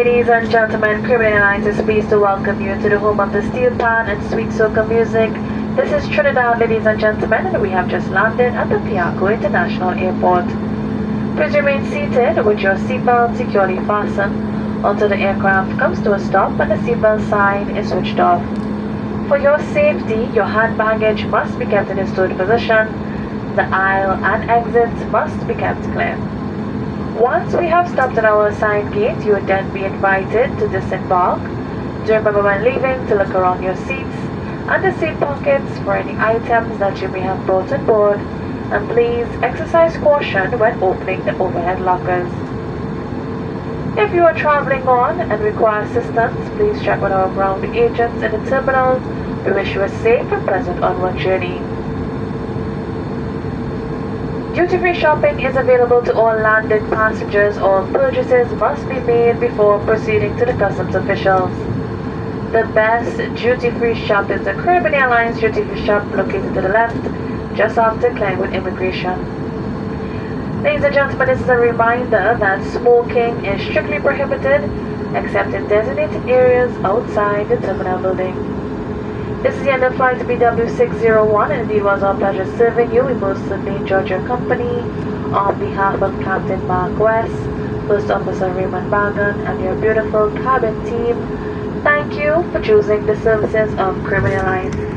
Ladies and gentlemen, Caribbean Airlines is pleased to welcome you to the home of the steel pan and sweet soca music. This is Trinidad, ladies and gentlemen, and we have just landed at the Piarco International Airport. Please remain seated with your seatbelt securely fastened until the aircraft comes to a stop and the seatbelt sign is switched off. For your safety, your hand baggage must be kept in a stored position. The aisle and exits must be kept clear. Once we have stopped at our assigned gate, you would then be invited to disembark. Do remember when leaving to look around your seats and the seat pockets for any items that you may have brought on board, and please exercise caution when opening the overhead lockers. If you are traveling on and require assistance, please check with our ground agents in the terminal. We wish you a safe and pleasant onward journey. Duty-free shopping is available to all landed passengers. All purchases must be made before proceeding to the customs officials. The best duty-free shop is the Caribbean Airlines duty-free shop located to the left, just after clearing with immigration. Ladies and gentlemen, this is a reminder that smoking is strictly prohibited except in designated areas outside the terminal building. This is the end of flight BW601, and indeed was our pleasure serving you. We most certainly enjoyed your company. On behalf of Captain Mark West, First Officer Raymond Bagan, and your beautiful cabin team, thank you for choosing the services of Caribbean Airlines.